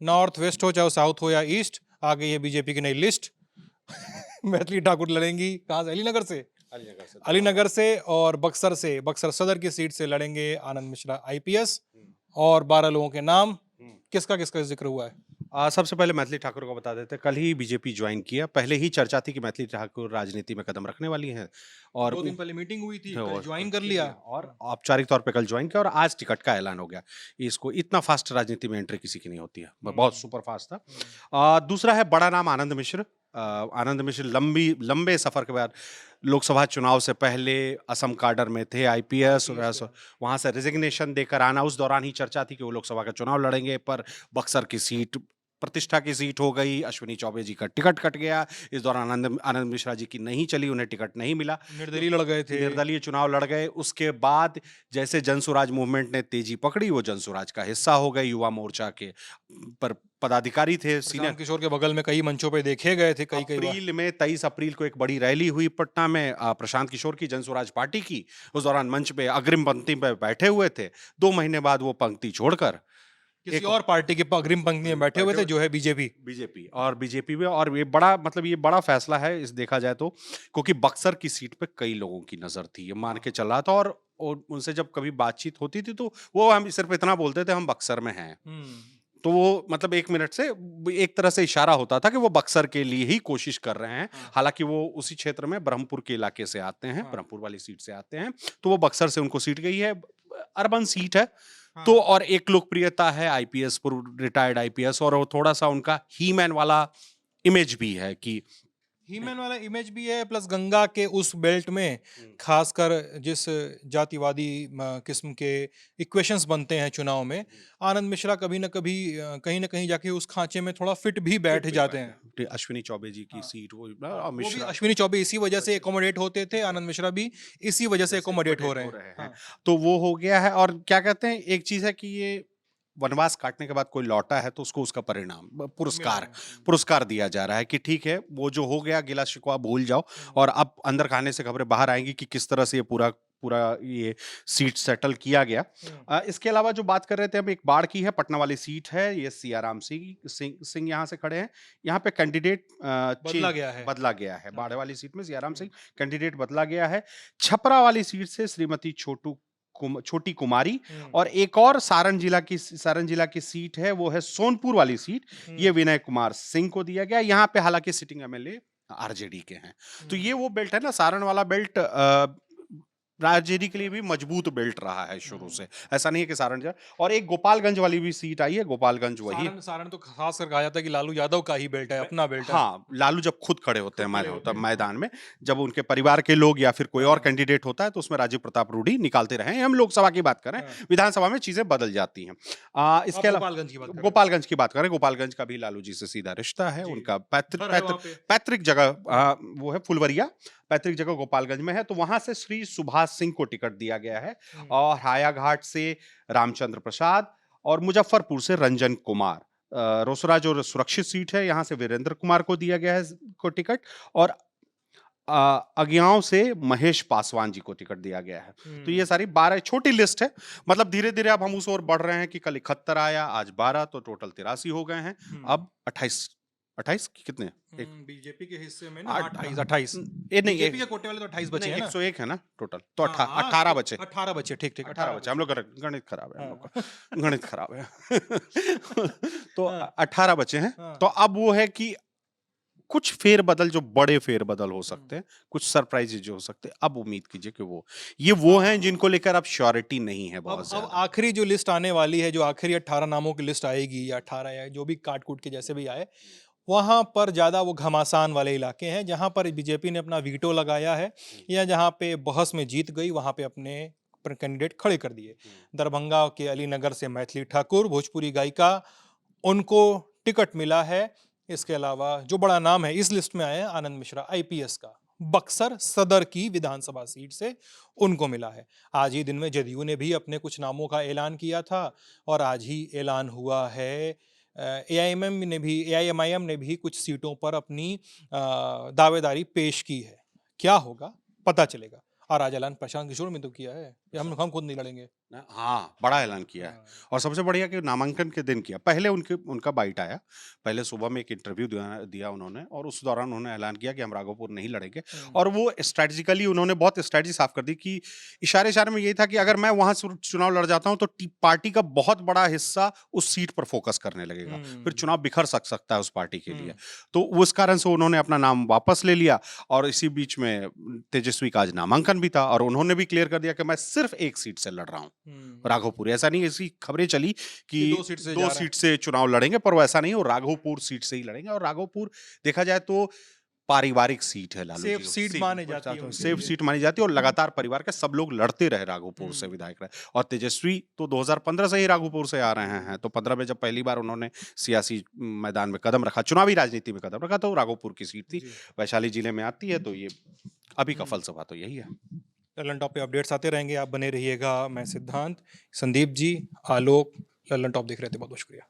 North west हो चाहे south हो या ईस्ट, आ गई है बीजेपी की नई लिस्ट। मैथिली ठाकुर लड़ेंगी कहाँ से? अलीनगर से। अलीनगर से अलीनगर से और बक्सर से, बक्सर सदर की सीट से लड़ेंगे आनंद मिश्रा आईपीएस। हम्म, और 12 लोगों के नाम, हम्म। किसका किसका जिक्र हुआ है? सबसे पहले मैथिली ठाकुर को बता देते हैं, कल ही बीजेपी ज्वाइन किया। पहले ही चर्चा थी कि मैथिली ठाकुर राजनीति में कदम रखने वाली हैं और 2 दिन पहले मीटिंग हुई थी, कल और ज्वाइन कर लिया। और औपचारिक तौर पे कल ज्वाइन किया और आज टिकट का ऐलान हो गया। इसको इतना फास्ट राजनीति में एंट्री किसी की नहीं होती है, बहुत सुपर फास्ट था। दूसरा है बड़ा नाम आनंद मिश्र। आनंद मिश्र लंबे सफर के बाद लोकसभा चुनाव से पहले असम काडर में थे, आईपीएस वहां से रिजिग्नेशन देकर आना। उस दौरान ही चर्चा थी कि वो लोकसभा का चुनाव लड़ेंगे, पर बक्सर की सीट प्रतिष्ठा की सीट हो गई, अश्विनी चौबे जी का टिकट कट गया। इस दौरान आनंद आनंद मिश्रा जी की नहीं चली, उन्हें टिकट नहीं मिला, निर्दलीय लड़ गए थे। निर्दलीय चुनाव लड़ गए। उसके बाद जैसे जनसुराज मूवमेंट ने तेजी पकड़ी, वो जनसुराज का हिस्सा हो गए, युवा मोर्चा के पर पदाधिकारी थे सीनियर। प्रशांत किशोर के बगल में कई मंचों पे देखे गए थे कई बार। अप्रैल में 23 अप्रैल को एक बड़ी रैली हुई पटना में, प्रशांत किशोर की जनसुराज पार्टी की। उस दौरान मंच पे अग्रिम पंक्ति पे बैठे हुए थे। 2 महीने बाद वो पंक्ति छोड़कर किसी और पार्टी के अग्रिम पंक्ति में बैठे हुए थे, जो है बीजेपी। बीजेपी में। और ये बड़ा मतलब ये बड़ा फैसला है इस देखा जाए तो, क्योंकि बक्सर की सीट पे कई लोगों की नजर थी, ये मान के चल रहा था। और उनसे जब कभी बातचीत होती थी तो वो हम सिर्फ इतना बोलते थे, हम बक्सर में हैं। तो वो मतलब 1 मिनट से एक तरह से इशारा होता था कि वो बक्सर के लिए ही कोशिश कर रहे हैं। हालांकि वो उसी क्षेत्र में ब्रह्मपुर के इलाके से आते हैं, ब्रह्मपुर वाली सीट से आते हैं, तो वो बक्सर से उनको सीट गई है, अर्बन सीट है। तो और एक लोकप्रियता है आईपीएस, पूर्व रिटायर्ड आईपीएस, और वो थोड़ा सा उनका ही मैन वाला इमेज भी है कि हीमैन वाला इमेज भी है, प्लस गंगा के उस बेल्ट में खासकर जिस जातिवादी किस्म के इक्वेशंस बनते हैं चुनाव में, आनंद मिश्रा कभी ना कभी कहीं ना कहीं जाके उस खांचे में थोड़ा फिट भी बैठ जाते हैं। अश्विनी चौबे जी की सीट वो वो भी मिश्रा अश्विनी चौबे इसी वजह से एकोमोडेट होते थे, आनंद मिश्रा भी इसी वजह से एकोमोडेट हो रहे हैं। हाँ। तो वो हो गया है। और क्या कहते हैं, एक चीज है कि ये वनवास काटने के बाद कोई लौटा है तो उसको उसका परिणाम पुरस्कार दिया जा रहा है कि ठीक है, वो जो हो गया गिला शिकवा भूल जाओ। और अब अंदर खाने से खबरें बाहर आएंगी कि किस तरह से ये पूरा पूरा ये सीट सेटल किया गया। इसके अलावा जो बात कर रहे थे हम, एक बाढ़ की है, पटना वाली सीट है, ये सियाराम सिंह यहाँ से खड़े हैं। यहाँ पे कैंडिडेट बदला गया है। बाढ़ वाली सीट में सियाराम सिंह कैंडिडेट बदला गया है। छपरा वाली सीट से श्रीमती छोटी कुमारी, और एक और सारण जिला की सीट है, वो है सोनपुर वाली सीट, ये विनय कुमार सिंह को दिया गया। यहाँ पे हालांकि सिटिंग एमएलए आरजेडी के हैं। तो ये वो बेल्ट है ना, सारण वाला बेल्ट आरजेडी के लिए भी मजबूत बेल्ट रहा है शुरू से। ऐसा नहीं है कि सारण जा। और एक गोपालगंज वाली भी सीट आई है, गोपालगंज वही सारण तो खास कर कहा जाता है कि लालू यादव का ही बेल्ट है, अपना बेल्ट है। हाँ, लालू जब खुद खड़े होते हैं मैदान में, जब उनके परिवार के लोग या फिर कोई और कैंडिडेट होता है तो उसमें राजीव प्रताप रूडी निकालते रहे। हम लोकसभा की बात करें, विधानसभा में चीजें बदल जाती हैं। इसके अलावा गोपालगंज की बात करें, गोपालगंज का भी लालू जी से सीधा रिश्ता है। उनका पैतृक जगह वो है फुलवरिया, पैतृक जगह गोपालगंज में है। तो वहां से श्री सुभाष सिंह को टिकट दिया गया है, और हायाघाट से रामचंद्र प्रसाद, और मुजफ्फरपुर से रंजन कुमार। रोसरा जो सुरक्षित सीट है, यहां से वीरेंद्र कुमार को दिया गया है को टिकट, और अगियाओं से महेश पासवान जी को टिकट दिया गया है। तो ये सारी 12 छोटी लिस्ट है। मतलब धीरे धीरे अब हम उस ओर बढ़ रहे हैं कि कल 71 आया, आज 12, तो टोटल 83 हो गए हैं। अब 28 कितने बीजेपी के हिस्से में ना 28 ये नहीं, बीजेपी के कोटे वाले तो 28 बचे हैं ना, 101 है ना टोटल, तो 18 बचे। 18 बचे, ठीक 18 बचे। हम लोग गणित खराब है, हम लोग का गणित खराब है। तो 18 बचे हैं। तो अब वो है कि कुछ फेरबदल, जो बड़े फेरबदल हो सकते हैं, कुछ सरप्राइजेज जो हो सकते हैं, अब उम्मीद कीजिए कि वो हैं जिनको लेकर अब श्योरिटी नहीं है बहुत ज्यादा। अब आखिरी जो लिस्ट आने वाली है, जो आखिरी 18 नामों की लिस्ट आएगी, या 18 या जो भी काट कूट के जैसे भी आए, वहां पर ज्यादा वो घमासान वाले इलाके हैं जहां पर बीजेपी ने अपना वीटो लगाया है, या जहां पे बहस में जीत गई, वहां पे अपने कैंडिडेट खड़े कर दिए। दरभंगा के अलीनगर से मैथिली ठाकुर, भोजपुरी गायिका, उनको टिकट मिला है। इसके अलावा जो बड़ा नाम है इस लिस्ट में आया है आनंद मिश्रा आईपीएस का, बक्सर सदर की विधानसभा सीट से उनको मिला है। आज ही दिन में जदयू ने भी अपने कुछ नामों का ऐलान किया था, और आज ही ऐलान हुआ है एआईएमआईएम ने भी कुछ सीटों पर अपनी दावेदारी पेश की है। क्या होगा पता चलेगा। और आज ऐलान प्रशांत किशोर ने तो किया है कि हम खुद नहीं लड़ेंगे। हाँ, बड़ा ऐलान किया है। हाँ। और सबसे बढ़िया कि नामांकन के दिन किया। पहले उनका बाइट आया, पहले सुबह में एक इंटरव्यू दिया दिया उन्होंने और उस दौरान उन्होंने ऐलान किया कि हम राघोपुर नहीं लड़ेंगे। और वो स्ट्रैटेजिकली उन्होंने बहुत स्ट्रैटेजी साफ कर दी कि इशारे-इशारे में यही था कि अगर मैं वहाँ से चुनाव लड़ जाता हूँ तो पार्टी का बहुत बड़ा हिस्सा उस सीट पर फोकस करने लगेगा। फिर चुनाव बिखर सकता है उस पार्टी के लिए। तो उस कारण से उन्होंने अपना नाम वापस ले लिया और इसी बीच में तेजस्वी का आज नामांकन भी था और उन्होंने भी क्लियर कर दिया कि मैं सिर्फ एक सीट से लड़ रहा हूँ, राघोपुर। ऐसा नहीं, ऐसी खबरें चली कि कि 2 सीट से जा 2 रहा है। सीट से चुनाव लड़ेंगे, पर वो ऐसा नहीं है, वो राघोपुर सीट से ही लड़ेंगे। और राघोपुर देखा जाए तो पारिवारिक सीट है लालू सेफ जी सीट माने जाती है उनके सेफ लिए। सीट मानी जाती है और लगातार परिवार के सब लोग लड़ते रहे राघोपुर से हुँ। विधायक रहे। और तेजस्वी तो 2015 से ही राघोपुर से आ रहे हैं, तो 15 में जब पहली बार उन्होंने सियासी मैदान में कदम रखा, चुनावी राजनीति में कदम रखा, तो राघोपुर की सीट थी। जी। वैशाली जिले में आती है, तो ये अभी का हुँ। फलसफा तो यही है। लल्लन टॉप पे अपडेट्स आते रहेंगे, आप बने रहिएगा। मैं सिद्धांत, संदीप जी, आलोक, लल्लन टॉप देख रहे थे, बहुत-बहुत शुक्रिया।